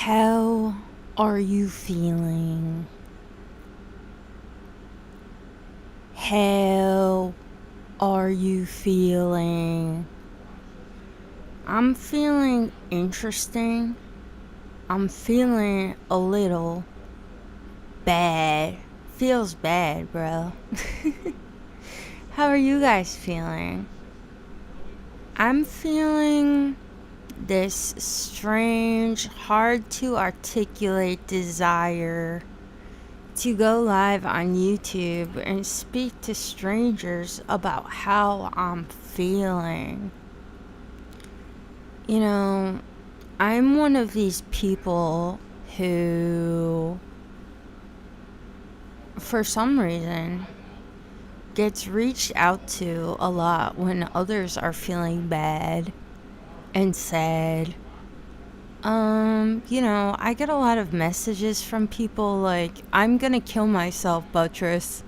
How are you feeling? How are you feeling? I'm feeling interesting. I'm feeling a little bad. Feels bad, bro. How are you guys feeling? I'm feeling this strange, hard to articulate desire to go live on YouTube and speak to strangers about how I'm feeling. You know, I'm one of these people who, for some reason, gets reached out to a lot when others are feeling bad and sad. I get a lot of messages from people like, I'm gonna kill myself, Buttress,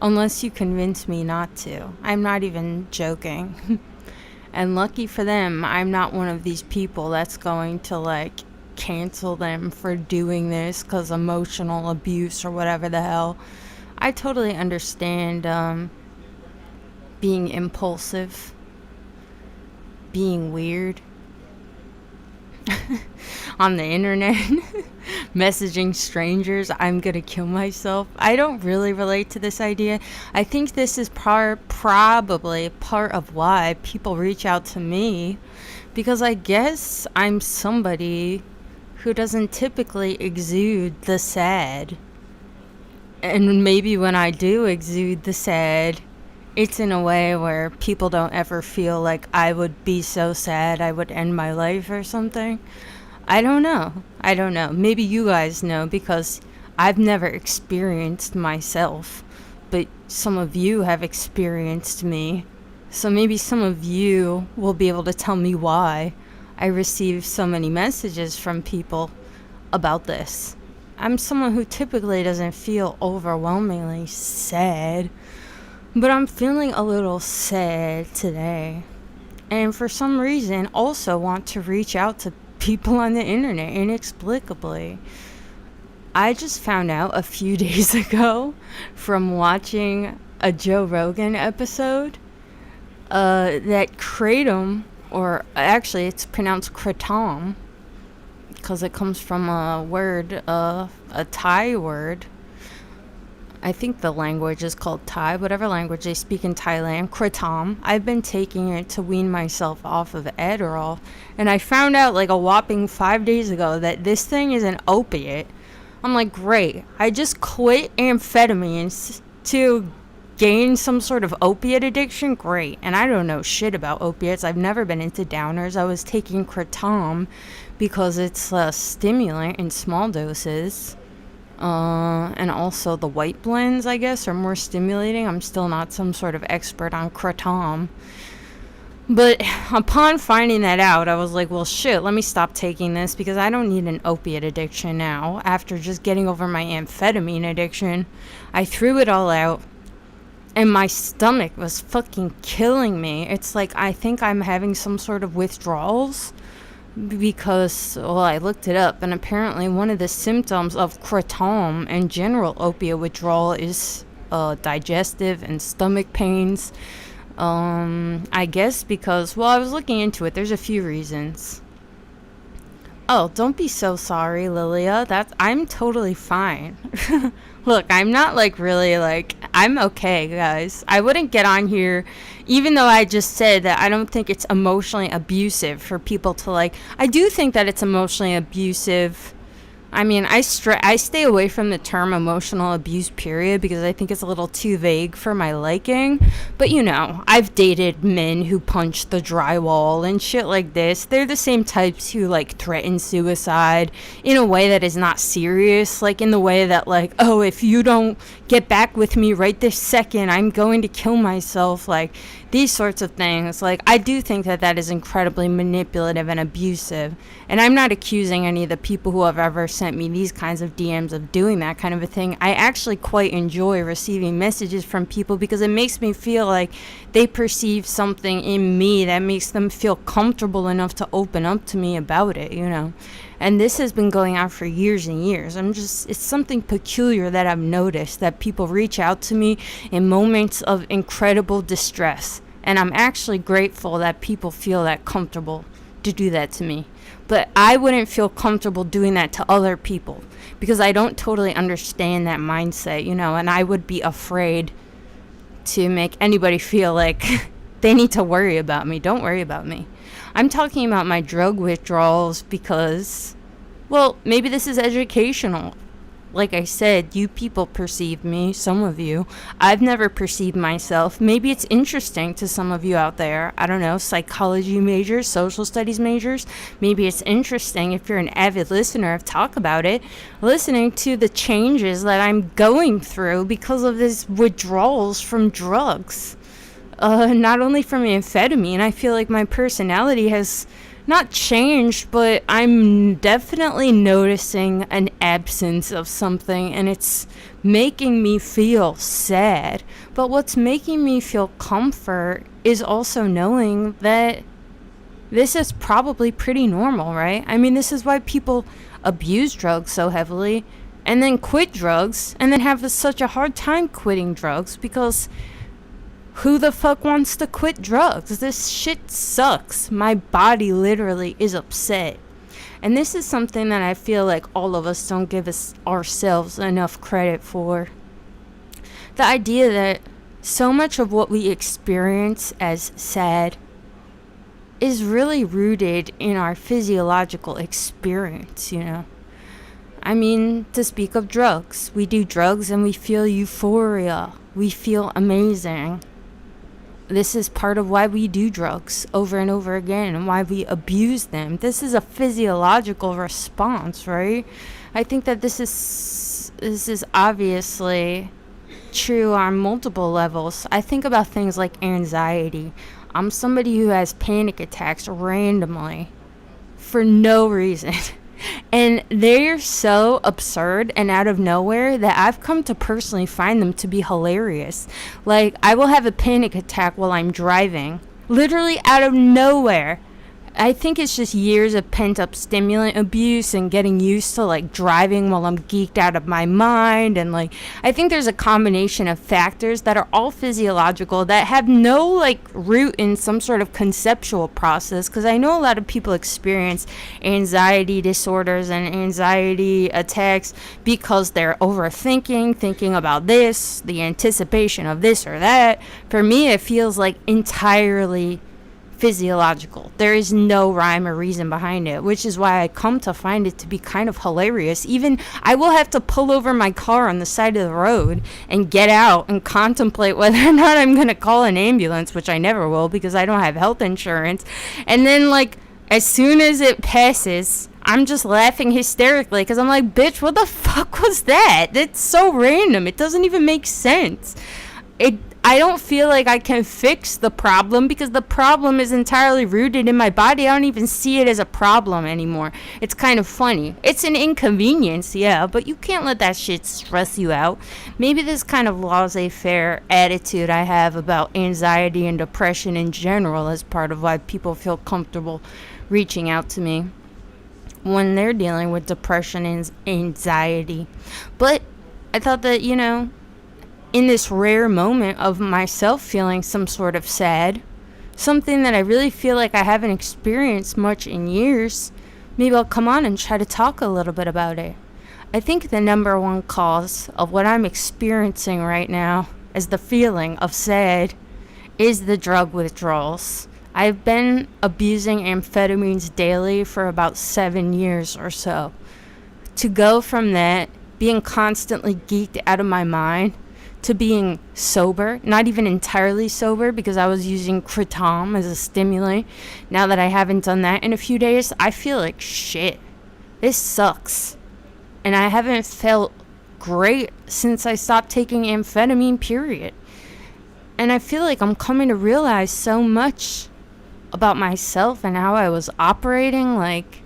unless you convince me not to. I'm not even joking. And lucky for them, I'm not one of these people that's going to cancel them for doing this because emotional abuse or whatever the hell. I totally understand being impulsive, being weird on the internet, messaging strangers, I'm gonna kill myself. I don't really relate to this idea. I think this is probably part of why people reach out to me, because I guess I'm somebody who doesn't typically exude the sad. And maybe when I do exude the sad, it's in a way where people don't ever feel like I would be so sad I would end my life or something. I don't know. Maybe you guys know, because I've never experienced myself, but some of you have experienced me. So maybe some of you will be able to tell me why I receive so many messages from people about this. I'm someone who typically doesn't feel overwhelmingly sad, but I'm feeling a little sad today. And for some reason, also want to reach out to people on the internet inexplicably. I just found out a few days ago from watching a Joe Rogan episode that kratom, or actually it's pronounced kratom, because it comes from a word, a Thai word. I think the language is called Thai, whatever language they speak in Thailand, kratom. I've been taking it to wean myself off of Adderall, and I found out a whopping 5 days ago that this thing is an opiate. I'm like, great. I just quit amphetamines to gain some sort of opiate addiction? Great. And I don't know shit about opiates. I've never been into downers. I was taking kratom because it's a stimulant in small doses. And also the white blends, I guess, are more stimulating. I'm still not some sort of expert on kratom. But upon finding that out, I was like, well, shit, let me stop taking this, because I don't need an opiate addiction now. After just getting over my amphetamine addiction, I threw it all out, and my stomach was fucking killing me. It's like I think I'm having some sort of withdrawals, because, well, I looked it up, and apparently one of the symptoms of kratom and general opiate withdrawal is digestive and stomach pains. I guess because, well, I was looking into it. There's a few reasons. Oh, don't be so sorry, Lilia. I'm totally fine. Look, I'm not I'm okay, guys. I wouldn't get on here, even though I just said that I don't think it's emotionally abusive for people to I do think that it's emotionally abusive. I mean, I stay away from the term emotional abuse, period, because I think it's a little too vague for my liking. But, I've dated men who punch the drywall and shit like this. They're the same types who, threaten suicide in a way that is not serious. In the way that, oh, if you don't get back with me right this second, I'm going to kill myself. These sorts of things. I do think that is incredibly manipulative and abusive. And I'm not accusing any of the people who have ever sent me these kinds of DMs of doing that kind of a thing. I actually quite enjoy receiving messages from people, because it makes me feel like they perceive something in me that makes them feel comfortable enough to open up to me about it, you know. And this has been going on for years and years. It's something peculiar that I've noticed, that people reach out to me in moments of incredible distress. And I'm actually grateful that people feel that comfortable to do that to me. But I wouldn't feel comfortable doing that to other people because I don't totally understand that mindset, you know, and I would be afraid to make anybody feel like they need to worry about me. Don't worry about me. I'm talking about my drug withdrawals because, well, maybe this is educational. Like I said, you people perceive me, some of you. I've never perceived myself. Maybe it's interesting to some of you out there. I don't know, psychology majors, social studies majors. Maybe it's interesting if you're an avid listener of Talk About It, listening to the changes that I'm going through because of this withdrawals from drugs. Not only from amphetamine, I feel like my personality has not changed, but I'm definitely noticing an absence of something, and it's making me feel sad. But what's making me feel comfort is also knowing that this is probably pretty normal, right? I mean, this is why people abuse drugs so heavily and then quit drugs and then have such a hard time quitting drugs, because who the fuck wants to quit drugs? This shit sucks. My body literally is upset. And this is something that I feel like all of us don't give ourselves enough credit for. The idea that so much of what we experience as sad is really rooted in our physiological experience, you know. I mean, to speak of drugs, we do drugs and we feel euphoria. We feel amazing. This is part of why we do drugs over and over again and why we abuse them. This is a physiological response, right? I think that this is obviously true on multiple levels. I think about things like anxiety. I'm somebody who has panic attacks randomly for no reason. And they're so absurd and out of nowhere that I've come to personally find them to be hilarious. Like, I will have a panic attack while I'm driving, literally out of nowhere. I think it's just years of pent-up stimulant abuse and getting used to, like, driving while I'm geeked out of my mind. And, like, I think there's a combination of factors that are all physiological that have no, like, root in some sort of conceptual process. Because I know a lot of people experience anxiety disorders and anxiety attacks because they're overthinking, thinking about this, the anticipation of this or that. For me, it feels like entirely physiological. There is no rhyme or reason behind it, which is why I come to find it to be kind of hilarious. Even I will have to pull over my car on the side of the road and get out and contemplate whether or not I'm going to call an ambulance, which I never will because I don't have health insurance. And then, like, as soon as it passes, I'm just laughing hysterically because I'm like, bitch, what the fuck was that? That's so random. It doesn't even make sense. I don't feel like I can fix the problem because the problem is entirely rooted in my body. I don't even see it as a problem anymore. It's kind of funny. It's an inconvenience, yeah, but you can't let that shit stress you out. Maybe this kind of laissez-faire attitude I have about anxiety and depression in general is part of why people feel comfortable reaching out to me when they're dealing with depression and anxiety. But I thought that, you know, in this rare moment of myself feeling some sort of sad, something that I really feel like I haven't experienced much in years, maybe I'll come on and try to talk a little bit about it. I think the number one cause of what I'm experiencing right now as the feeling of sad is the drug withdrawals. I've been abusing amphetamines daily for about 7 years or so. To go from that, being constantly geeked out of my mind, to being sober, not even entirely sober because I was using kratom as a stimulant. Now that I haven't done that in a few days, I feel like shit. This sucks. And I haven't felt great since I stopped taking amphetamine, period. And I feel like I'm coming to realize so much about myself and how I was operating. Like,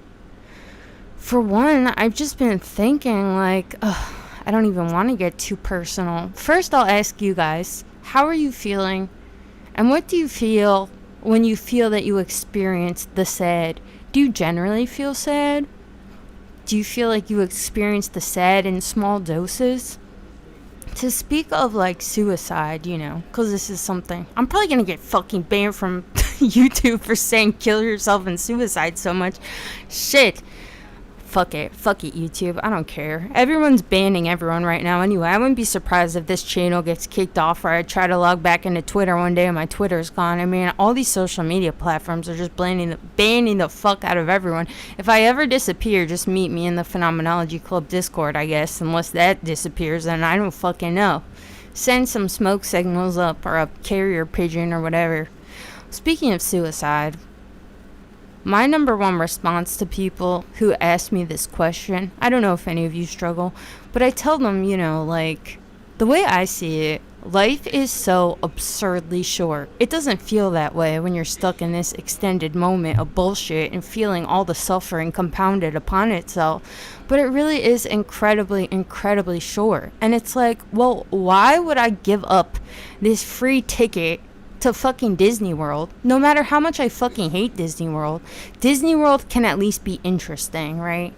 for one, I've just been thinking like, ugh, I don't even want to get too personal. First, I'll ask you guys, how are you feeling And what do you feel when you feel that you experience the sad? Do you generally feel sad? Do you feel like you experience the sad in small doses? To speak of like suicide, because this is something, I'm probably gonna get fucking banned from YouTube for saying kill yourself and suicide so much. Shit. Fuck it, YouTube. I don't care. Everyone's banning everyone right now anyway. I wouldn't be surprised if this channel gets kicked off, or I try to log back into Twitter one day and my Twitter's gone. I mean, all these social media platforms are just banning the fuck out of everyone. If I ever disappear, just meet me in the Phenomenology Club Discord, I guess. Unless that disappears, then I don't fucking know. Send some smoke signals up, or a carrier pigeon or whatever. Speaking of suicide, my number one response to people who ask me this question, I don't know if any of you struggle, but I tell them, like, the way I see it, life is so absurdly short. It doesn't feel that way when you're stuck in this extended moment of bullshit and feeling all the suffering compounded upon itself. But it really is incredibly, incredibly short. And it's like, well, why would I give up this free ticket to fucking Disney World? No matter how much I fucking hate Disney World can at least be interesting, right?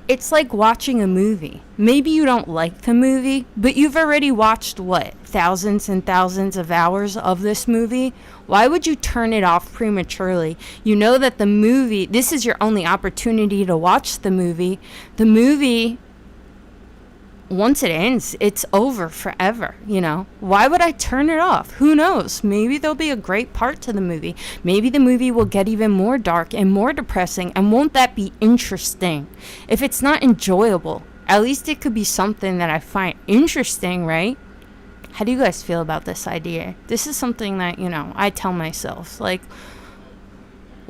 It's like watching a movie. Maybe you don't like the movie, but you've already watched, thousands and thousands of hours of this movie. Why would you turn it off prematurely? You know that this is your only opportunity to watch the movie. The movie, once it ends, it's over forever, Why would I turn it off? Who knows? Maybe there'll be a great part to the movie. Maybe the movie will get even more dark and more depressing, and won't that be interesting? If it's not enjoyable, at least it could be something that I find interesting, right? How do you guys feel about this idea? This is something that, I tell myself, like,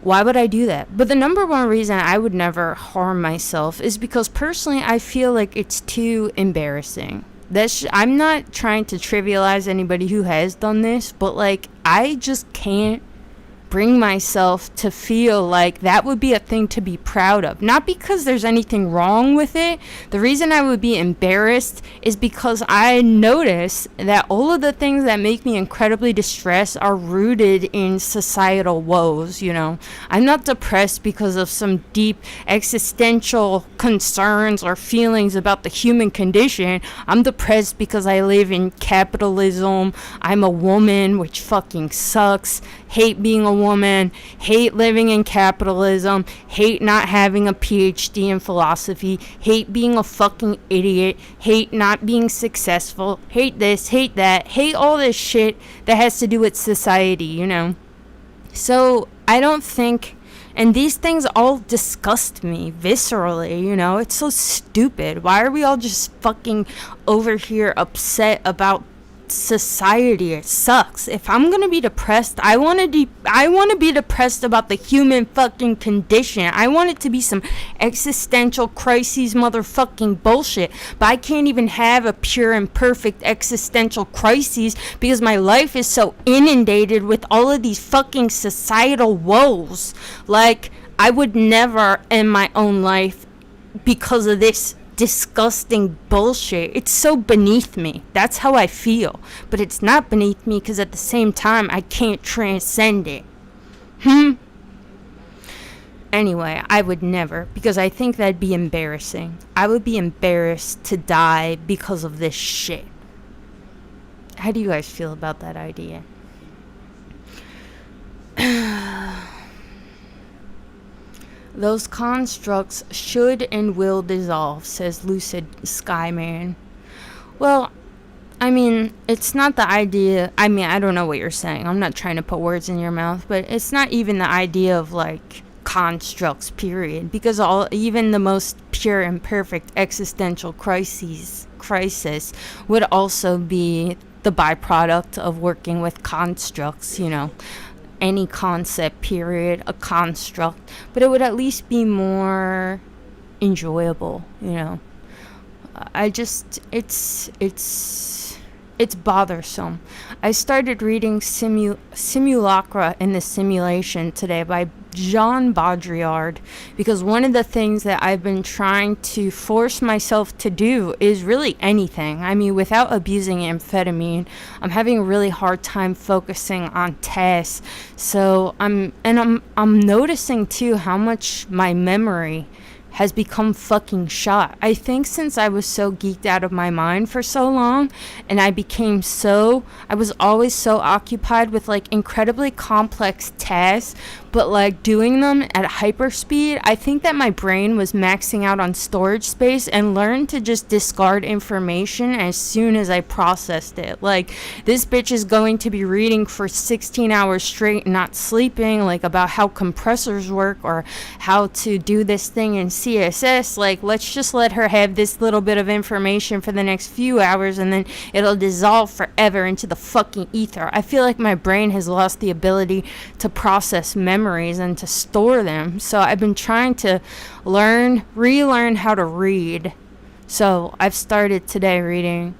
why would I do that? But the number one reason I would never harm myself is because personally I feel like it's too embarrassing. I'm not trying to trivialize anybody who has done this, but like, I just can't bring myself to feel like that would be a thing to be proud of. Not because there's anything wrong with it. The reason I would be embarrassed is because I notice that all of the things that make me incredibly distressed are rooted in societal woes, I'm not depressed because of some deep existential concerns or feelings about the human condition. I'm depressed because I live in capitalism. I'm a woman, which fucking sucks. Hate being a woman, hate living in capitalism, hate not having a PhD in philosophy, hate being a fucking idiot, hate not being successful, hate this, hate that, hate all this shit that has to do with society, So I don't think, and these things all disgust me viscerally, it's so stupid. Why are we all just fucking over here upset about society? It sucks. If I'm gonna be depressed, I want to be depressed about the human fucking condition. I want it to be some existential crises motherfucking bullshit, but I can't even have a pure and perfect existential crises because my life is so inundated with all of these fucking societal woes. Like, I would never in my own life, because of this disgusting bullshit, it's so beneath me. That's how I feel. But it's not beneath me because at the same time I can't transcend it. Anyway, I would never, because I think that'd be embarrassing. I would be embarrassed to die because of this shit. How do you guys feel about that idea? Those constructs should and will dissolve, says Lucid Skyman. Well, I mean, it's not the idea. I mean, I don't know what you're saying. I'm not trying to put words in your mouth, but it's not even the idea of like constructs, period. Because even the most pure and perfect existential crisis would also be the byproduct of working with constructs, any concept, period, a construct, but it would at least be more enjoyable, it's bothersome. I started reading Simulacra in the Simulation today by Jean Baudrillard, because one of the things that I've been trying to force myself to do is really anything. I mean, without abusing amphetamine, I'm having a really hard time focusing on tasks. So I'm noticing too how much my memory has become fucking shot. I think since I was so geeked out of my mind for so long, and I was always so occupied with like incredibly complex tasks, but like doing them at hyper speed, I think that my brain was maxing out on storage space and learned to just discard information as soon as I processed it. Like, this bitch is going to be reading for 16 hours straight, not sleeping, like about how compressors work or how to do this thing in CSS. Like, let's just let her have this little bit of information for the next few hours and then it'll dissolve forever into the fucking ether. I feel like my brain has lost the ability to process memories and to store them. So I've been trying to relearn how to read. So I've started today reading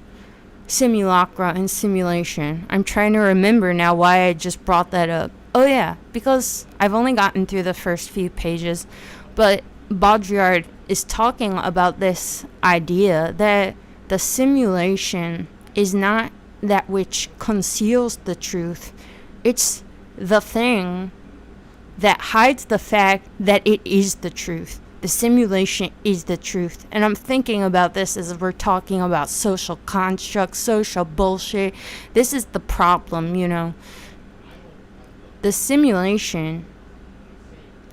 Simulacra and Simulation. I'm trying to remember now why I just brought that up. Oh yeah, because I've only gotten through the first few pages, but Baudrillard is talking about this idea that the simulation is not that which conceals the truth. It's the thing that hides the fact that it is the truth. The simulation is the truth. And I'm thinking about this as we're talking about social constructs, social bullshit. This is the problem, you know. The simulation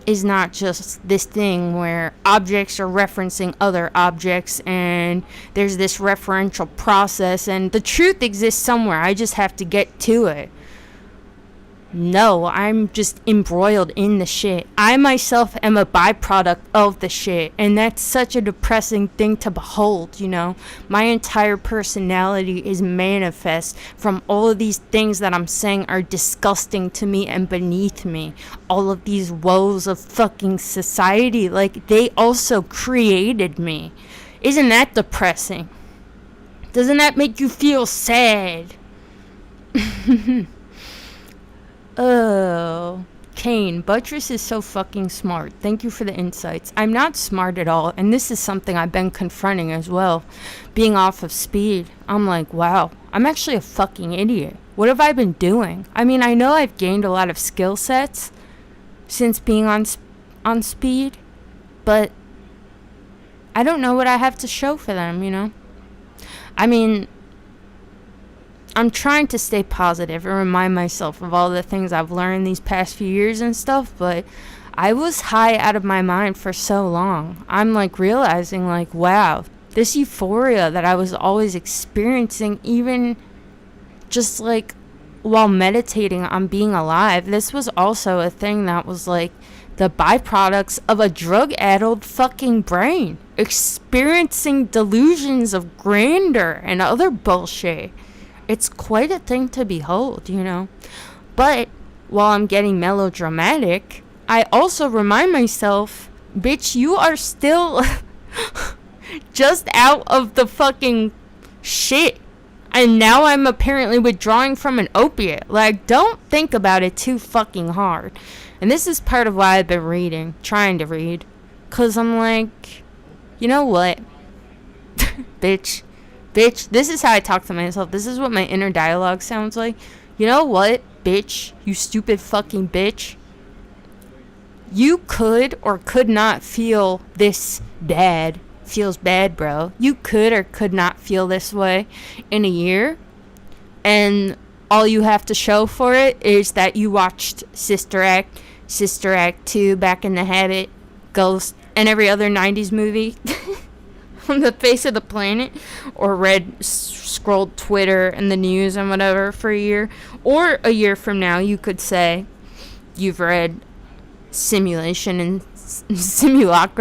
is not just this thing where objects are referencing other objects and there's this referential process and the truth exists somewhere. I just have to get to it. No, I'm just embroiled in the shit. I myself am a byproduct of the shit, and that's such a depressing thing to behold, you know? My entire personality is manifest from all of these things that I'm saying are disgusting to me and beneath me. All of these woes of fucking society, like, they also created me. Isn't that depressing? Doesn't that make you feel sad? Oh, Kane, Buttress is so fucking smart. Thank you for the insights. I'm not smart at all, and this is something I've been confronting as well. Being off of speed, I'm like, wow, I'm actually a fucking idiot. What have I been doing? I mean, I know I've gained a lot of skill sets since being on speed, but I don't know what I have to show for them, you know? I mean, I'm trying to stay positive and remind myself of all the things I've learned these past few years and stuff, but I was high out of my mind for so long. I'm like realizing like, wow, this euphoria that I was always experiencing, even just like while meditating on being alive, this was also a thing that was like the byproducts of a drug-addled fucking brain, experiencing delusions of grandeur and other bullshit. It's quite a thing to behold, you know. But while I'm getting melodramatic, I also remind myself, bitch, you are still just out of the fucking shit. And now I'm apparently withdrawing from an opiate. Like, don't think about it too fucking hard. And this is part of why I've been trying to read. 'Cause I'm like, you know what? Bitch, this is how I talk to myself. This is what my inner dialogue sounds like. You know what, bitch? You stupid fucking bitch. You could or could not feel this bad. Feels bad, bro. You could or could not feel this way in a year. And all you have to show for it is that you watched Sister Act 2, Back in the Habit, Ghost, and every other 90s movie on the face of the planet, or scrolled Twitter and the news and whatever for a year. Or a year from now, you could say you've read Simulacra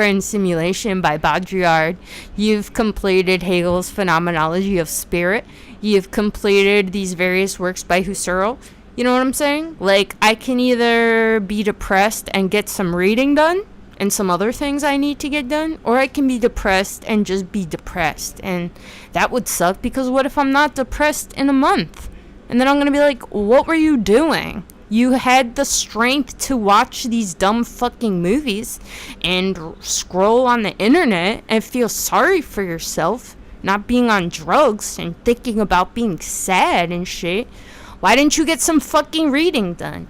and Simulation by Baudrillard. You've completed Hegel's Phenomenology of Spirit. You've completed these various works by Husserl. You know what I'm saying? Like, I can either be depressed and get some reading done, and some other things I need to get done, or I can be depressed and just be depressed. And that would suck, because what if I'm not depressed in a month? And then I'm going to be like, what were you doing? You had the strength to watch these dumb fucking movies and scroll on the internet and feel sorry for yourself, not being on drugs and thinking about being sad and shit. Why didn't you get some fucking reading done?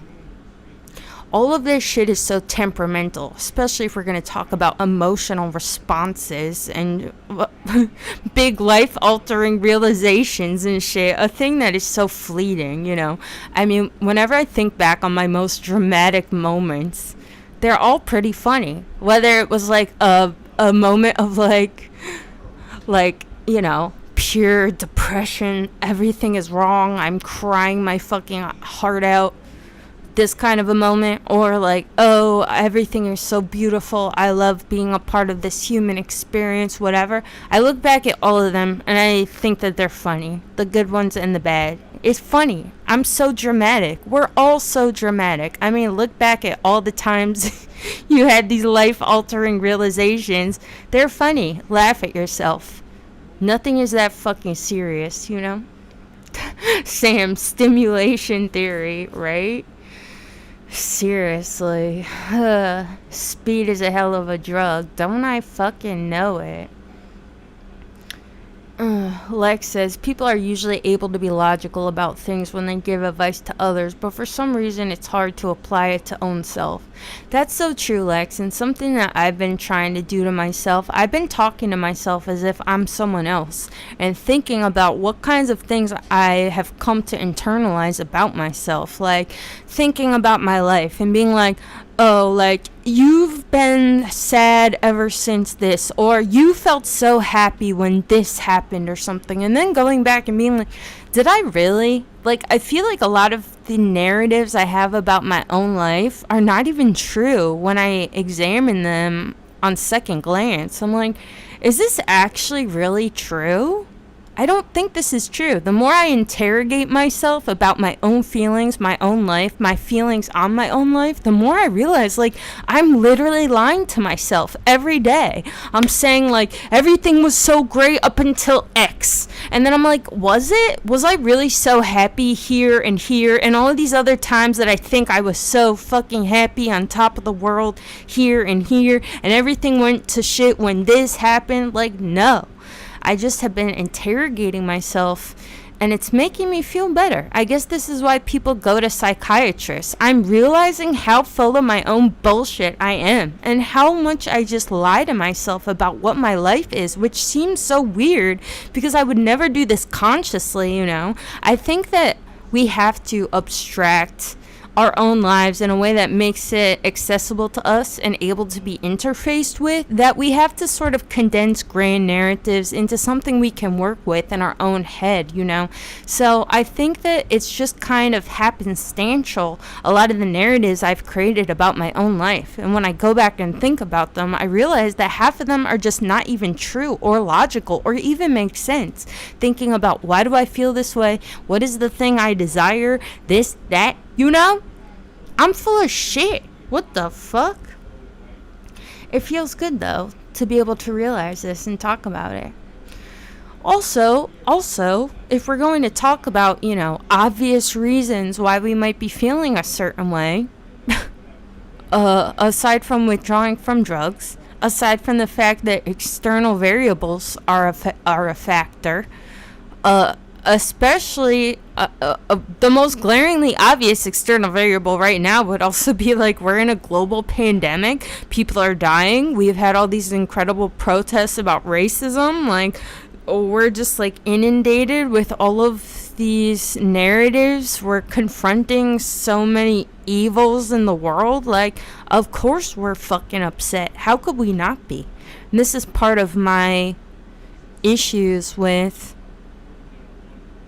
All of this shit is so temperamental, especially if we're going to talk about emotional responses and big life altering realizations and shit. A thing that is so fleeting, you know. I mean, whenever I think back on my most dramatic moments, they're all pretty funny. Whether it was like a moment of like, you know, pure depression, everything is wrong, I'm crying my fucking heart out, this kind of a moment, or like, oh, everything is so beautiful, I love being a part of this human experience, whatever. I look back at all of them and I think that they're funny, the good ones and the bad. It's funny. I'm so dramatic. We're all so dramatic. I mean, look back at all the times you had these life altering realizations. They're funny. Laugh at yourself. Nothing is that fucking serious, you know? Sam, stimulation theory, right? Seriously. Speed is a hell of a drug. Don't I fucking know it? Lex says, people are usually able to be logical about things when they give advice to others, but for some reason it's hard to apply it to own self. That's so true, Lex, and something that I've been trying to do to myself. I've been talking to myself as if I'm someone else, and thinking about what kinds of things I have come to internalize about myself, like thinking about my life and being like, oh, like, you've been sad ever since this, or you felt so happy when this happened or something, and then going back and being like, did I really? Like, I feel like a lot of the narratives I have about my own life are not even true when I examine them on second glance. I'm like, is this actually really true? I don't think this is true. The more I interrogate myself about my own feelings, my own life, my feelings on my own life, the more I realize, like, I'm literally lying to myself every day. I'm saying, like, everything was so great up until X. And then I'm like, was it? Was I really so happy here and here? And all of these other times that I think I was so fucking happy on top of the world here and here, and everything went to shit when this happened? Like, no. I just have been interrogating myself, and it's making me feel better. I guess this is why people go to psychiatrists. I'm realizing how full of my own bullshit I am, and how much I just lie to myself about what my life is, which seems so weird because I would never do this consciously, you know. I think that we have to abstract our own lives in a way that makes it accessible to us and able to be interfaced with, that we have to sort of condense grand narratives into something we can work with in our own head, you know. So I think that it's just kind of happenstantial, a lot of the narratives I've created about my own life, and when I go back and think about them, I realize that half of them are just not even true or logical or even make sense. Thinking about, why do I feel this way? What is the thing I desire? This, that, you know? I'm full of shit. What the fuck? It feels good, though, to be able to realize this and talk about it. Also, if we're going to talk about, you know, obvious reasons why we might be feeling a certain way, aside from withdrawing from drugs, aside from the fact that external variables are a factor, especially the most glaringly obvious external variable right now would also be, like, we're in a global pandemic. People are dying. We've had all these incredible protests about racism. Like, we're just, like, inundated with all of these narratives. We're confronting so many evils in the world. Like, of course we're fucking upset. How could we not be? And this is part of my issues with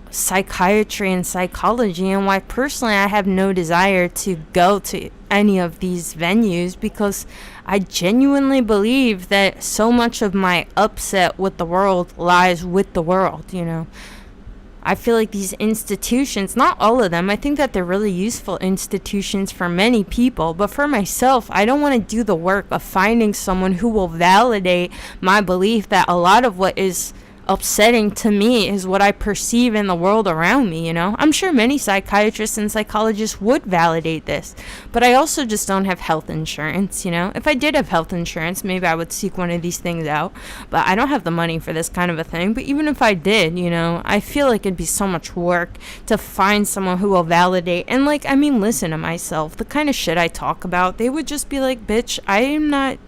psychiatry and psychology, and why personally I have no desire to go to any of these venues, because I genuinely believe that so much of my upset with the world lies with the world, you know. I feel like these institutions, not all of them, I think that they're really useful institutions for many people, but for myself, I don't want to do the work of finding someone who will validate my belief that a lot of what is upsetting to me is what I perceive in the world around me, you know? I'm sure many psychiatrists and psychologists would validate this, but I also just don't have health insurance, you know? If I did have health insurance, maybe I would seek one of these things out, but I don't have the money for this kind of a thing. But even if I did, you know, I feel like it'd be so much work to find someone who will validate. And, like, I mean, listen to myself. The kind of shit I talk about, they would just be like, bitch, I am not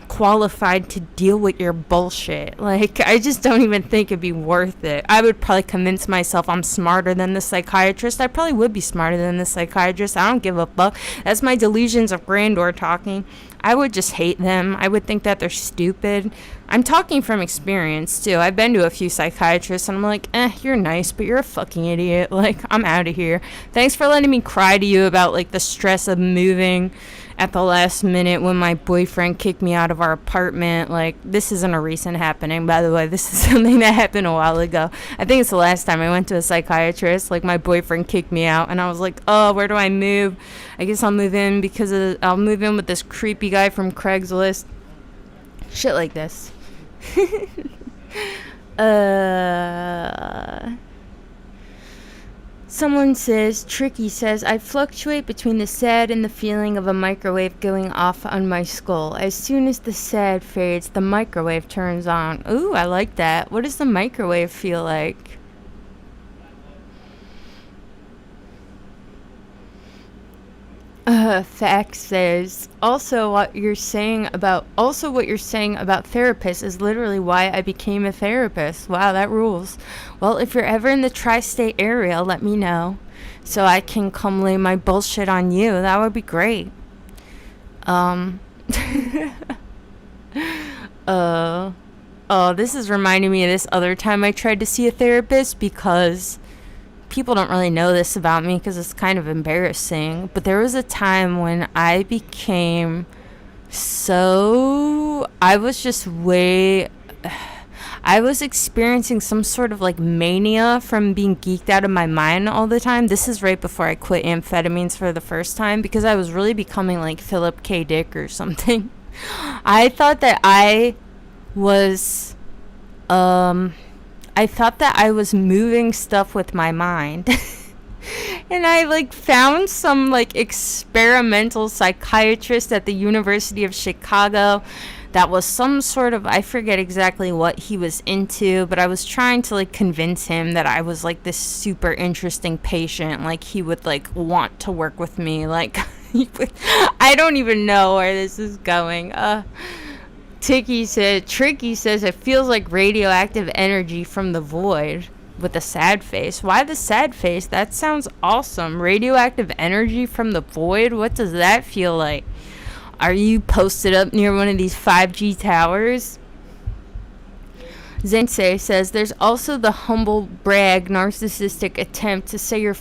qualified to deal with your bullshit. Like, I just don't even think it'd be worth it. I would probably convince myself I'm smarter than the psychiatrist. I probably would be smarter than the psychiatrist. I don't give a fuck. That's my delusions of grandeur talking. I would just hate them. I would think that they're stupid. I'm talking from experience too. I've been to a few psychiatrists and I'm like, you're nice, but you're a fucking idiot. Like, I'm out of here. Thanks for letting me cry to you about, like, the stress of moving at the last minute when my boyfriend kicked me out of our apartment. Like, this isn't a recent happening, by the way. This is something that happened a while ago. I think it's the last time I went to a psychiatrist. Like, my boyfriend kicked me out and I was like, oh, where do I move? I guess I'll move in I'll move in with this creepy guy from Craigslist. Shit like this. Someone says, Tricky says, I fluctuate between the sad and the feeling of a microwave going off on my skull. As soon as the sad fades, the microwave turns on. Ooh, I like that. What does the microwave feel like? Fax says, what you're saying about therapists is literally why I became a therapist. Wow, that rules. Well, if you're ever in the tri-state area, let me know so I can come lay my bullshit on you. That would be great. This is reminding me of this other time I tried to see a therapist, because people don't really know this about me because it's kind of embarrassing, but there was a time when I became I was experiencing some sort of, like, mania from being geeked out of my mind all the time. This is right before I quit amphetamines for the first time, because I was really becoming like Philip K. Dick or something. I thought that I was moving stuff with my mind. And I, like, found some, like, experimental psychiatrist at the University of Chicago that was some sort of, I forget exactly what he was into, but I was trying to, like, convince him that I was, like, this super interesting patient. Like, he would, like, want to work with me. Like, I don't even know where this is going. Tricky says, it feels like radioactive energy from the void, with a sad face. Why the sad face? That sounds awesome. Radioactive energy from the void? What does that feel like? Are you posted up near one of these 5G towers? Zensei says, there's also the humble brag narcissistic attempt to say your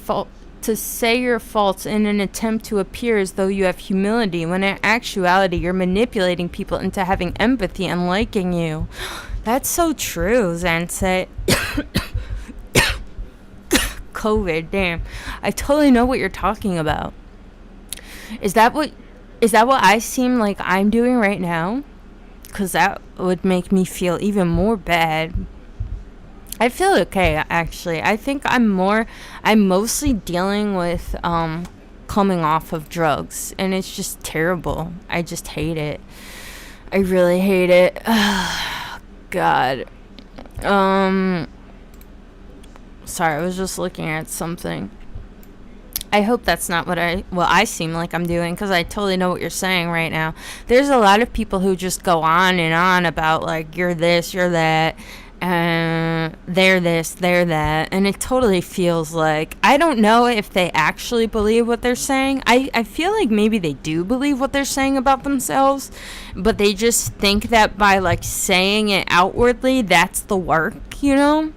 faults in an attempt to appear as though you have humility, when in actuality you're manipulating people into having empathy and liking you. That's so true, Zensei. COVID, damn. I totally know what you're talking about. Is that what I seem like I'm doing right now? Because that would make me feel even more bad. I feel okay, actually. I think I'm mostly dealing with coming off of drugs, and it's just terrible. I just hate it. I really hate it. God. Sorry, I was just looking at something. I hope that's not what I seem like I'm doing, because I totally know what you're saying right now. There's a lot of people who just go on and on about, like, you're this, you're that, and they're this, they're that, and it totally feels like, I don't know if they actually believe what they're saying. I feel like maybe they do believe what they're saying about themselves, but they just think that by, like, saying it outwardly, that's the work, you know?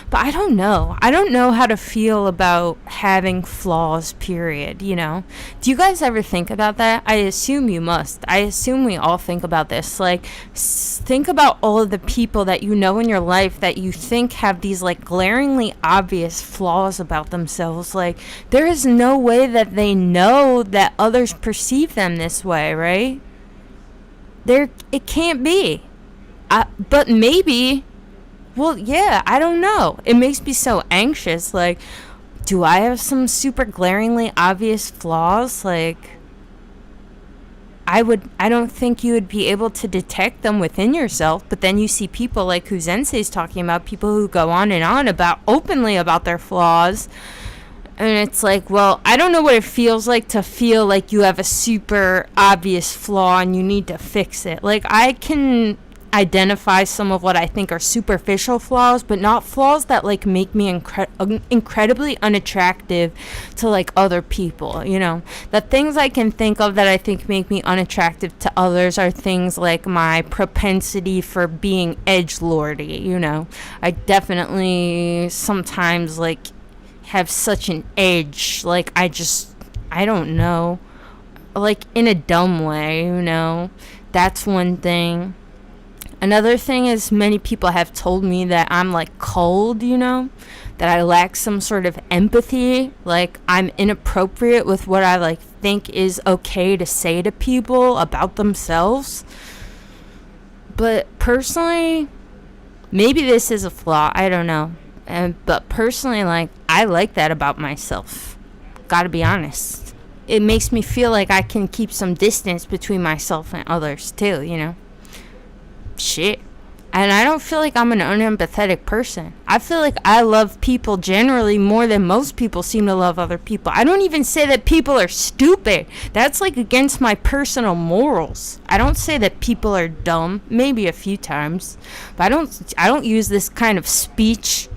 But I don't know. I don't know how to feel about having flaws, period, you know? Do you guys ever think about that? I assume you must. I assume we all think about this. Like, think about all of the people that you know in your life that you think have these, like, glaringly obvious flaws about themselves. Like, there is no way that they know that others perceive them this way, right? It can't be. But maybe Well, yeah, I don't know. It makes me so anxious. Like, do I have some super glaringly obvious flaws? Like, I don't think you would be able to detect them within yourself, but then you see people like who Zensei's talking about, people who go on and on about openly about their flaws. And it's like, well, I don't know what it feels like to feel like you have a super obvious flaw and you need to fix it. Like, I can identify some of what I think are superficial flaws, but not flaws that like make me incredibly unattractive to like other people. You know, the things I can think of that I think make me unattractive to others are things like my propensity for being edgelordy. You know, I definitely sometimes like have such an edge, like I don't know, like in a dumb way, you know. That's one thing. Another thing is many people have told me that I'm like cold, you know, that I lack some sort of empathy, like I'm inappropriate with what I like think is okay to say to people about themselves. But personally, maybe this is a flaw, I don't know. But personally, like, I like that about myself. Gotta be honest. It makes me feel like I can keep some distance between myself and others, too, you know? Shit. And I don't feel like I'm an unempathetic person. I feel like I love people generally more than most people seem to love other people. I don't even say that people are stupid. That's like against my personal morals. I don't say that people are dumb, maybe a few times. But I don't use this kind of speech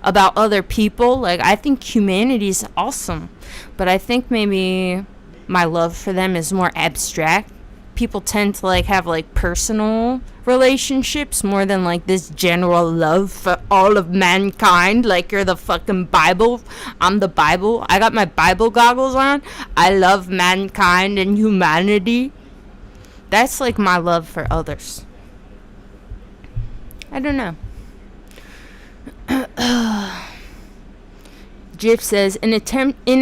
about other people. Like, I think humanity is awesome, but I think maybe my love for them is more abstract. People tend to like have like personal relationships more than like this general love for all of mankind. Like, you're the fucking Bible, I'm the Bible, I got my Bible goggles on, I love mankind and humanity. That's like my love for others. I don't know. Jif says, in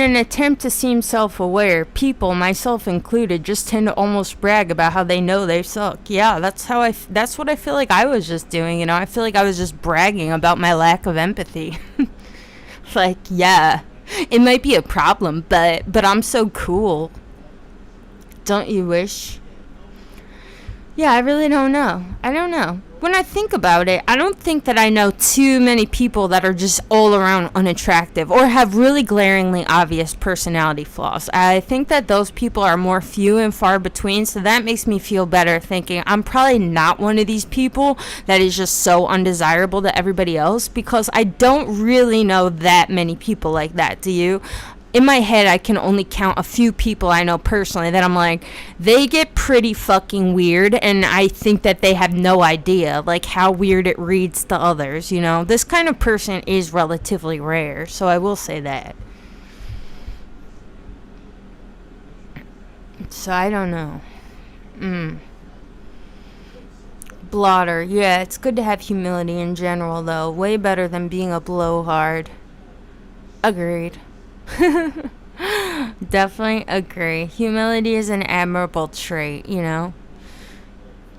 an attempt to seem self-aware, people, myself included, just tend to almost brag about how they know they suck. Yeah, that's what I feel like I was just doing, you know? I feel like I was just bragging about my lack of empathy. Like, yeah, it might be a problem, but I'm so cool. Don't you wish? Yeah, I really don't know. I don't know. When I think about it, I don't think that I know too many people that are just all around unattractive or have really glaringly obvious personality flaws. I think that those people are more few and far between, so that makes me feel better thinking I'm probably not one of these people that is just so undesirable to everybody else, because I don't really know that many people like that. Do you? In my head, I can only count a few people I know personally that I'm like, they get pretty fucking weird, and I think that they have no idea, like, how weird it reads to others, you know? This kind of person is relatively rare, so I will say that. So, I don't know. Blotter. Yeah, it's good to have humility in general, though. Way better than being a blowhard. Agreed. Definitely agree. Humility is an admirable trait, you know?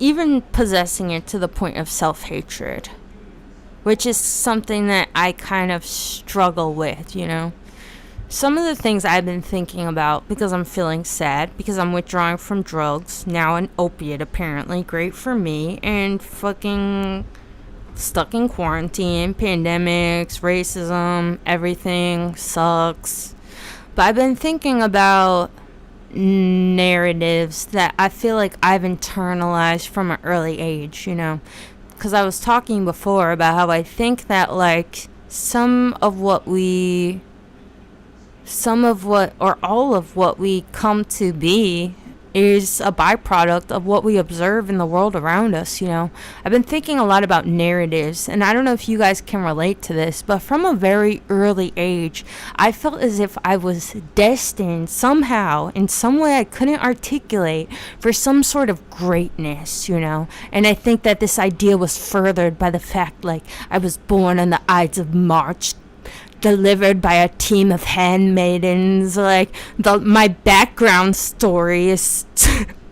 Even possessing it to the point of self-hatred, which is something that I kind of struggle with, you know? Some of the things I've been thinking about, because I'm feeling sad, because I'm withdrawing from drugs, now an opiate apparently, great for me, and fucking stuck in quarantine, pandemics, racism, everything sucks. But I've been thinking about narratives that I feel like I've internalized from an early age, you know, because I was talking before about how I think that like all of what we come to be is a byproduct of what we observe in the world around us, you know. I've been thinking a lot about narratives, and I don't know if you guys can relate to this, but from a very early age, I felt as if I was destined somehow, in some way I couldn't articulate, for some sort of greatness, you know. And I think that this idea was furthered by the fact, like, I was born on the Ides of March, delivered by a team of handmaidens. Like, my background story is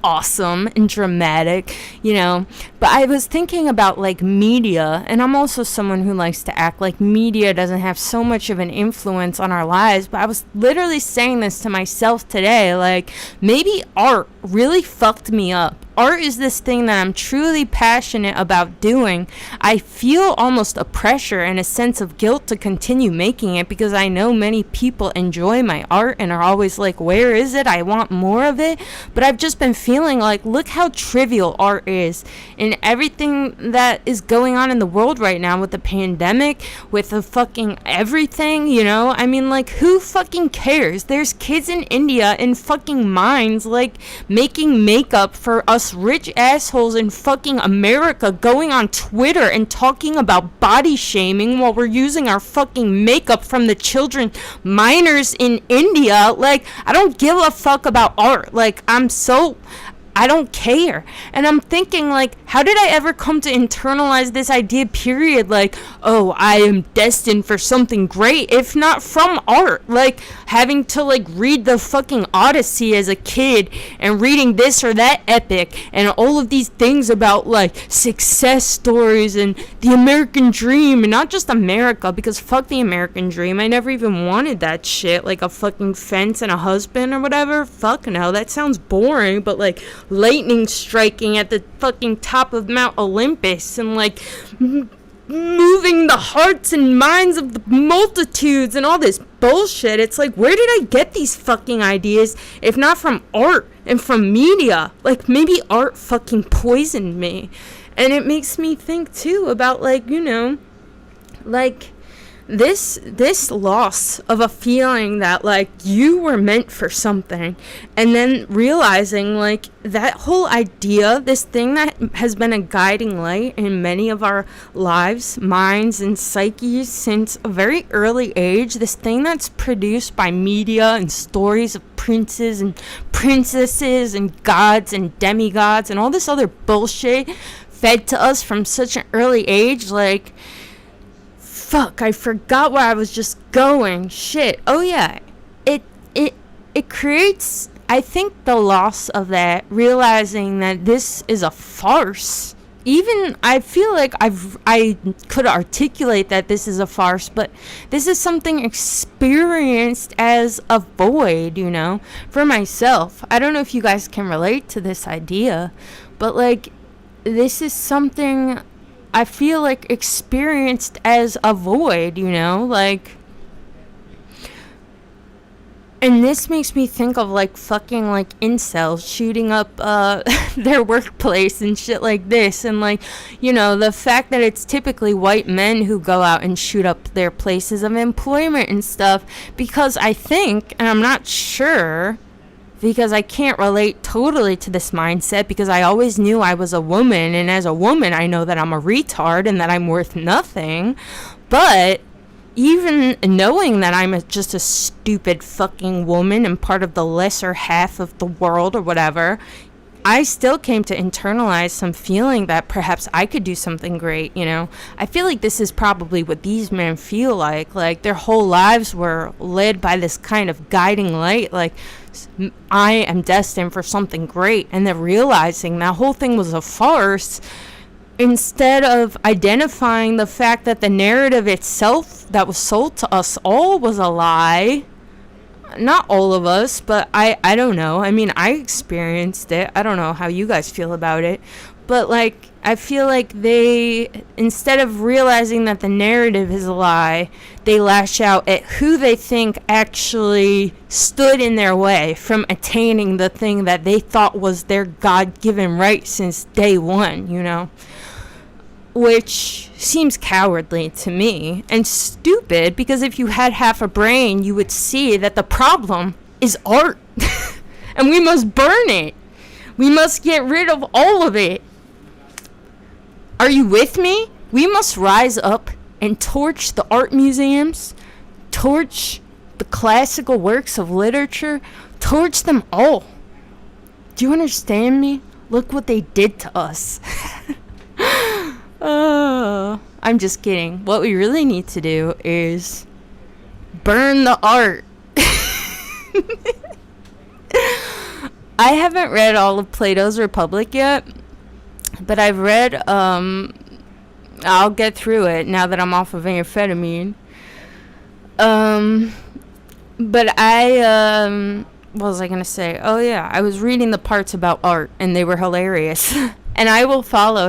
awesome and dramatic, you know. But I was thinking about like media, and I'm also someone who likes to act like media doesn't have so much of an influence on our lives. But I was literally saying this to myself today, like maybe art really fucked me up. Art is this thing that I'm truly passionate about doing. I feel almost a pressure and a sense of guilt to continue making it because I know many people enjoy my art and are always like, where is it? I want more of it. But I've just been feeling like, look how trivial art is, and everything that is going on in the world right now with the pandemic, with the fucking everything, you know? I mean, like, who fucking cares? There's kids in India in fucking mines, like, making makeup for us rich assholes in fucking America, going on Twitter and talking about body shaming while we're using our fucking makeup from the children minors in India. Like, I don't give a fuck about art. Like, I don't care. And I'm thinking, like, how did I ever come to internalize this idea, period? Like, oh, I am destined for something great, if not from art. Like, having to, like, read the fucking Odyssey as a kid and reading this or that epic and all of these things about, like, success stories and the American dream. And not just America, because fuck the American dream. I never even wanted that shit. Like, a fucking fence and a husband or whatever. Fuck no, that sounds boring. But, like, lightning striking at the fucking top of Mount Olympus and like moving the hearts and minds of the multitudes and all this bullshit. It's like, where did I get these fucking ideas if not from art and from media? Like, maybe art fucking poisoned me. And it makes me think too about, like, you know, like this loss of a feeling that, like, you were meant for something, and then realizing, like, that whole idea, this thing that has been a guiding light in many of our lives, minds, and psyches since a very early age, this thing that's produced by media and stories of princes and princesses and gods and demigods and all this other bullshit fed to us from such an early age. Like, fuck, I forgot where I was just going. Shit. Oh yeah. It creates, I think, the loss of that, realizing that this is a farce. Even I feel like I could articulate that this is a farce, but this is something experienced as a void, you know, for myself. I don't know if you guys can relate to this idea, but like, this is something I feel like experienced as a void, you know, like, and this makes me think of like fucking like incels shooting up their workplace and shit like this, and like, you know, the fact that it's typically white men who go out and shoot up their places of employment and stuff, because I think, and I'm not sure, because I can't relate totally to this mindset, because I always knew I was a woman, and as a woman I know that I'm a retard and that I'm worth nothing. But even knowing that I'm just a stupid fucking woman and part of the lesser half of the world or whatever, I still came to internalize some feeling that perhaps I could do something great, you know? I feel like this is probably what these men feel like. Like, their whole lives were led by this kind of guiding light, like, I am destined for something great. And then realizing that whole thing was a farce, instead of identifying the fact that the narrative itself that was sold to us all was a lie. Not all of us, but I don't know. I mean, I experienced it. I don't know how you guys feel about it. But, like, I feel like they, instead of realizing that the narrative is a lie, they lash out at who they think actually stood in their way from attaining the thing that they thought was their God-given right since day one, you know? Which seems cowardly to me and stupid, because if you had half a brain, you would see that the problem is art. And we must burn it. We must get rid of all of it. Are you with me? We must rise up and torch the art museums, torch the classical works of literature, torch them all. Do you understand me? Look what they did to us. I'm just kidding. What we really need to do is burn the art. I haven't read all of Plato's Republic yet, but I've read, I'll get through it now that I'm off of amphetamine. Um, but what was I gonna say? Oh yeah, I was reading the parts about art, and they were hilarious. And I will follow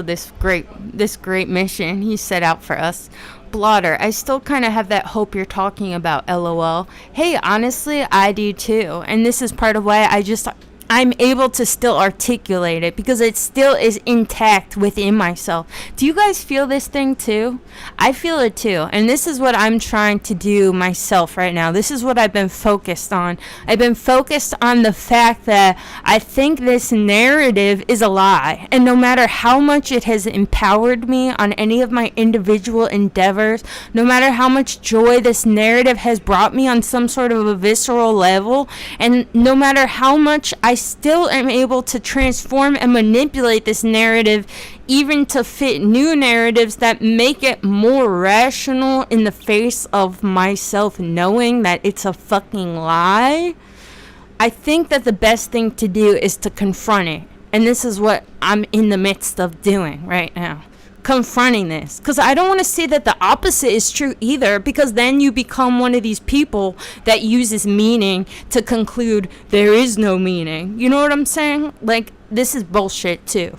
this great mission he set out for us. Blotter, I still kind of have that hope you're talking about, lol. Hey, honestly, I do too. And this is part of why I'm able to still articulate it, because it still is intact within myself. Do you guys feel this thing too? I feel it too. And this is what I'm trying to do myself right now. This is what I've been focused on. I've been focused on the fact that I think this narrative is a lie. And no matter how much it has empowered me on any of my individual endeavors, no matter how much joy this narrative has brought me on some sort of a visceral level, and no matter how much I still am able to transform and manipulate this narrative even to fit new narratives that make it more rational in the face of myself knowing that it's a fucking lie, I think that the best thing to do is to confront it. And this is what I'm in the midst of doing right now. Confronting this, because I don't want to say that the opposite is true either, because then you become one of these people that uses meaning to conclude there is no meaning. You know what I'm saying? Like, this is bullshit too.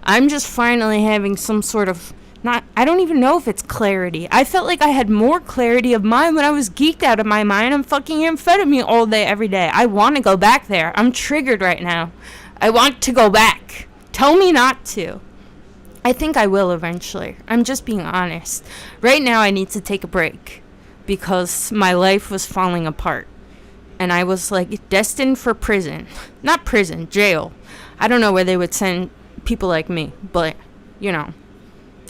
I'm just finally having some sort of, I don't even know if it's clarity. I felt like I had more clarity of mind when I was geeked out of my mind. I'm fucking amphetamine all day every day. I want to go back there. I'm triggered right now. I want to go back. Tell me not to. I think I will eventually. I'm just being honest. Right now I need to take a break because my life was falling apart. And I was like destined for prison. Not prison, jail. I don't know where they would send people like me, but you know,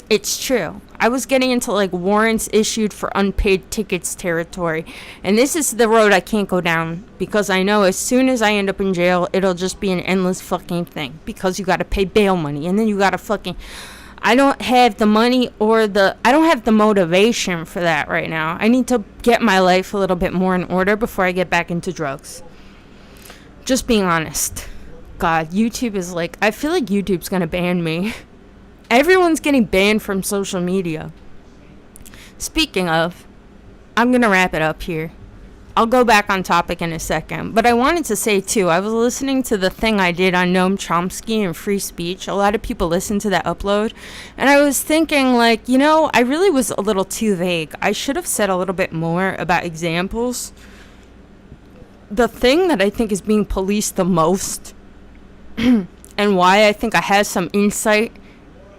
it's true. I was getting into like warrants issued for unpaid tickets territory. And this is the road I can't go down, because I know as soon as I end up in jail, it'll just be an endless fucking thing, because you got to pay bail money, and then you got to fucking, I don't have the money I don't have the motivation for that right now. I need to get my life a little bit more in order before I get back into drugs. Just being honest. God, YouTube is like, I feel like YouTube's gonna ban me. Everyone's getting banned from social media. Speaking of, I'm going to wrap it up here. I'll go back on topic in a second. But I wanted to say, too, I was listening to the thing I did on Noam Chomsky and free speech. A lot of people listen to that upload. And I was thinking, like, you know, I really was a little too vague. I should have said a little bit more about examples. The thing that I think is being policed the most and why I think I have some insight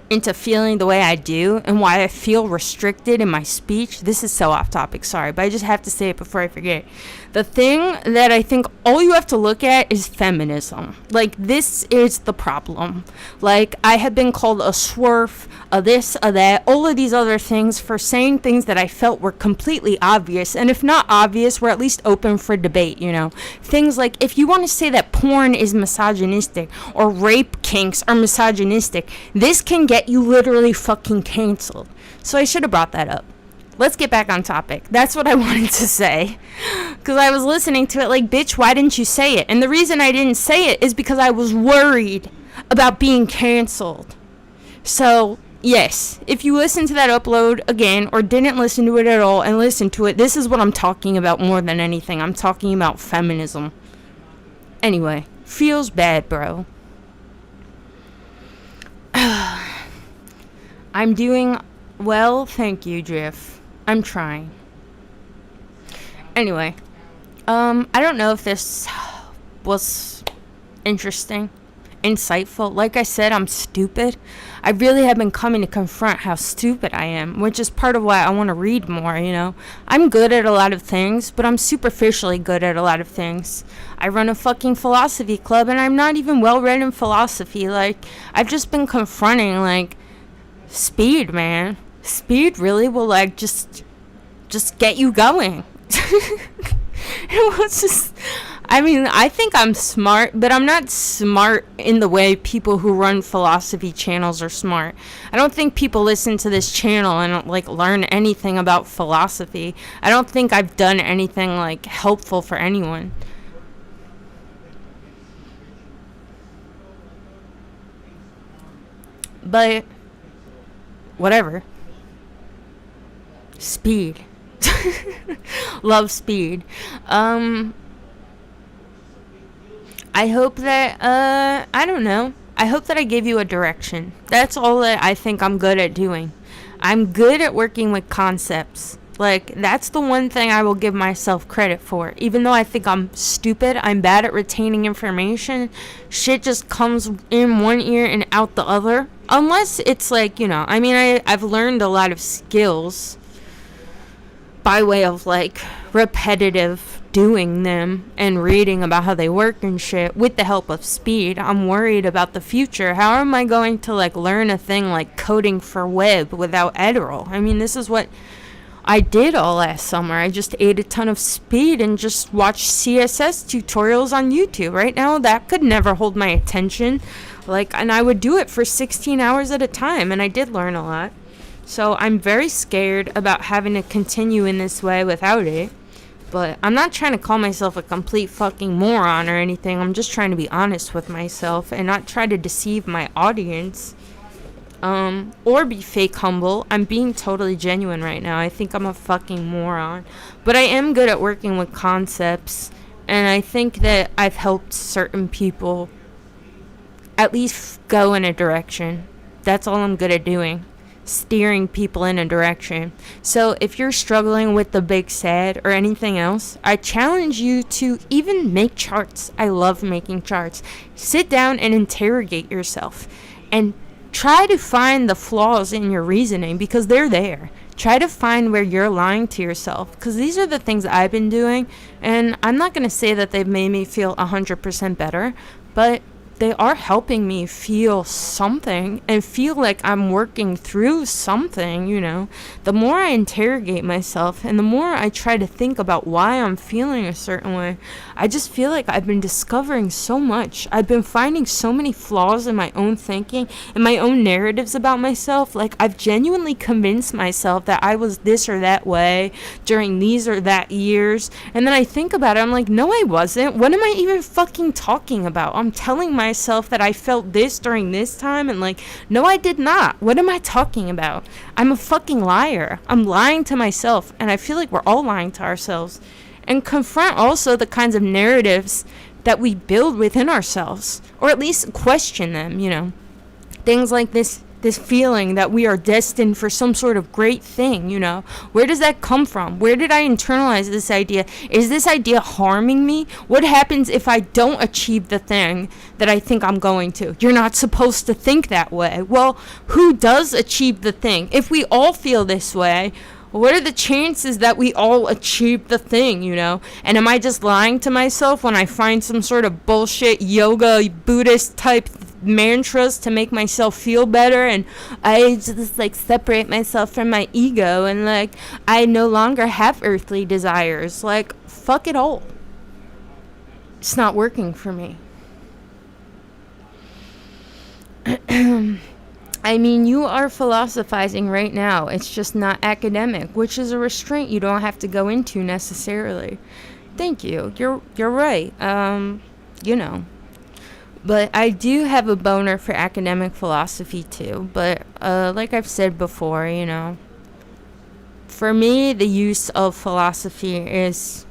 into feeling the way I do and why I feel restricted in my speech. This is so off topic, sorry, but I just have to say it before I forget. The thing that I think all you have to look at is feminism. Like, this is the problem. Like, I have been called a swerf, a this, a that, all of these other things for saying things that I felt were completely obvious. And if not obvious, we're at least open for debate, you know. Things like, if you want to say that porn is misogynistic or rape kinks are misogynistic, this can get you literally fucking canceled. So I should have brought that up. Let's get back on topic. That's what I wanted to say. Because I was listening to it like, bitch, why didn't you say it? And the reason I didn't say it is because I was worried about being canceled. So, yes, if you listen to that upload again or didn't listen to it at all and listen to it, this is what I'm talking about more than anything. I'm talking about feminism. Anyway, feels bad, bro. I'm doing well, thank you, Jiff. I'm trying. Anyway, I don't know if this was interesting, insightful. Like I said, I'm stupid. I really have been coming to confront how stupid I am, which is part of why I want to read more, you know. I'm good at a lot of things, but I'm superficially good at a lot of things. I run a fucking philosophy club, and I'm not even well read in philosophy. Like, I've just been confronting, like, speed, man. Speed really will, like, just get you going. It was just, I mean, I think I'm smart, but I'm not smart in the way people who run philosophy channels are smart. I don't think people listen to this channel and, like, learn anything about philosophy. I don't think I've done anything, like, helpful for anyone. But whatever. Speed. Love speed. I hope that, I don't know. I hope that I gave you a direction. That's all that I think I'm good at doing. I'm good at working with concepts. Like, that's the one thing I will give myself credit for. Even though I think I'm stupid, I'm bad at retaining information. Shit just comes in one ear and out the other. Unless it's like, I mean, I've learned a lot of skills by way of like repetitive doing them and reading about how they work and shit with the help of speed. I'm worried about the future. How am I going to like learn a thing like coding for web without Adderall? I mean, this is what I did all last summer. I just ate a ton of speed and just watched CSS tutorials on YouTube. Right now, that could never hold my attention. And I would do it for 16 hours at a time, and I did learn a lot. So I'm very scared about having to continue in this way without it. But I'm not trying to call myself a complete fucking moron or anything. I'm just trying to be honest with myself and not try to deceive my audience. Or be fake humble. I'm being totally genuine right now. I think I'm a fucking moron. But I am good at working with concepts. And I think that I've helped certain people at least go in a direction. That's all I'm good at doing. Steering people in a direction. So if you're struggling with the big sad or anything else, I challenge you to even make charts. I love making charts. Sit down and interrogate yourself and try to find the flaws in your reasoning, because they're there. Try to find where you're lying to yourself, because these are the things I've been doing, and I'm not going to say that they've made me feel 100% better, but they are helping me feel something and feel like I'm working through something, The more I interrogate myself and the more I try to think about why I'm feeling a certain way, I just feel like I've been discovering so much. I've been finding so many flaws in my own thinking and my own narratives about myself. Like, I've genuinely convinced myself that I was this or that way during these or that years. And then I think about it, I'm like, no, I wasn't. What am I even fucking talking about? I'm telling myself that I felt this during this time, and like, no, I did not. What am I talking about? I'm a fucking liar. I'm lying to myself, and I feel like we're all lying to ourselves. And confront also the kinds of narratives that we build within ourselves, or at least question them, Things like this feeling that we are destined for some sort of great thing, Where does that come from? Where did I internalize this idea? Is this idea harming me? What happens if I don't achieve the thing that I think I'm going to? You're not supposed to think that way. Well, who does achieve the thing? If we all feel this way, what are the chances that we all achieve the thing, And am I just lying to myself when I find some sort of bullshit yoga Buddhist type mantras to make myself feel better, and I just like separate myself from my ego, and like I no longer have earthly desires? Like, fuck it all. It's not working for me. I mean, you are philosophizing right now. It's just not academic, which is a restraint you don't have to go into necessarily. Thank you. You're right. But I do have a boner for academic philosophy too. But like I've said before, for me, the use of philosophy is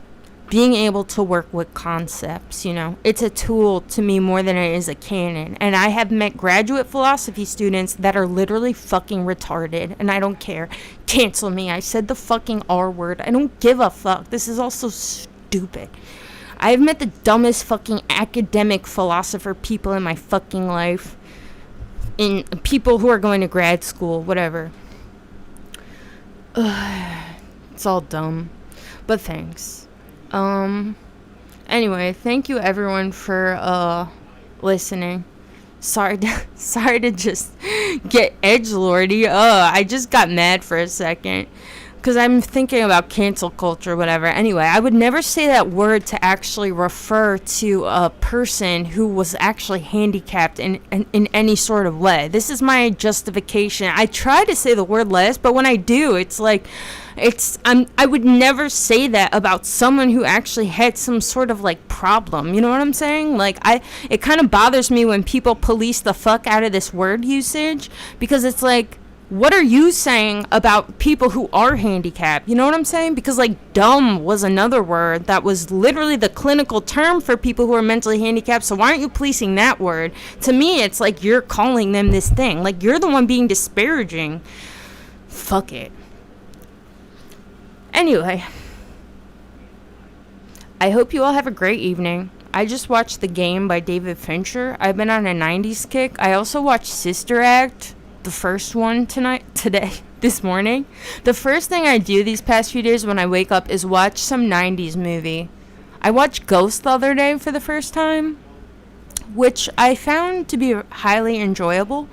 being able to work with concepts, It's a tool to me more than it is a canon. And I have met graduate philosophy students that are literally fucking retarded, and I don't care. Cancel me. I said the fucking R word. I don't give a fuck. This is all so stupid. I've met the dumbest fucking academic philosopher people in my fucking life. In people who are going to grad school, whatever. It's all dumb. But thanks. Anyway, thank you everyone for listening. Sorry to just get edgelordy. I just got mad for a second. because I'm thinking about cancel culture, whatever. Anyway, I would never say that word to actually refer to a person who was actually handicapped in any sort of way. This is my justification. I try to say the word less, but when I do, it's like, I would never say that about someone who actually had some sort of like problem. You know what I'm saying? Like, it kind of bothers me when people police the fuck out of this word usage, because it's like, what are you saying about people who are handicapped? You know what I'm saying? Because, like, dumb was another word that was literally the clinical term for people who are mentally handicapped. So why aren't you policing that word? To me, it's like you're calling them this thing. Like, you're the one being disparaging. Fuck it. Anyway, I hope you all have a great evening. I just watched The Game by David Fincher. I've been on a 90s kick. I also watched Sister Act, the first one this morning. The first thing I do these past few days when I wake up is watch some 90s movie. I watched Ghost the other day for the first time, which I found to be highly enjoyable,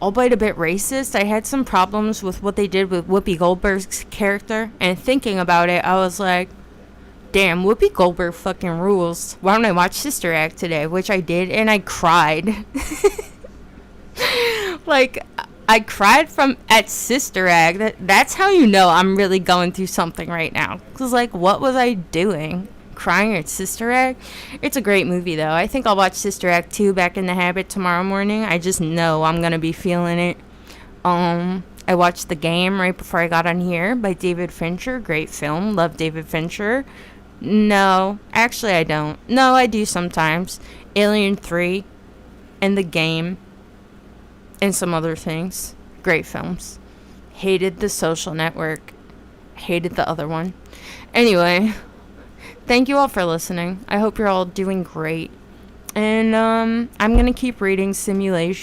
albeit a bit racist. I had some problems with what they did with Whoopi Goldberg's character, and thinking about it, I was like, damn, Whoopi Goldberg fucking rules. Why don't I watch Sister Act today? Which I did, and I cried. Like, I cried at Sister Act. That's how you know I'm really going through something right now. Because, like, what was I doing? Crying at Sister Act? It's a great movie, though. I think I'll watch Sister Act 2 Back in the Habit tomorrow morning. I just know I'm going to be feeling it. I watched The Game right before I got on here by David Fincher. Great film. Love David Fincher. No, actually I don't. No, I do sometimes. Alien 3 and The Game. And some other things. Great films. Hated The Social Network. Hated the other one. Anyway, thank you all for listening. I hope you're all doing great. And I'm going to keep reading Simulacra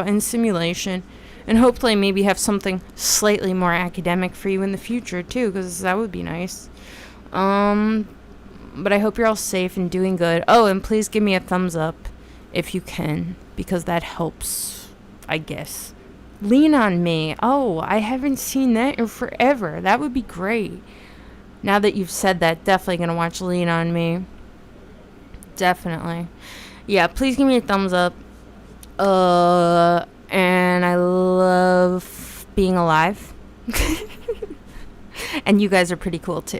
and Simulation. And hopefully maybe have something slightly more academic for you in the future, too. Because that would be nice. But I hope you're all safe and doing good. Oh, and please give me a thumbs up if you can, because that helps, I guess. Lean on Me. Oh, I haven't seen that in forever. That would be great. Now that you've said that, definitely going to watch Lean on Me. Definitely. Yeah, please give me a thumbs up. And I love being alive. And you guys are pretty cool, too.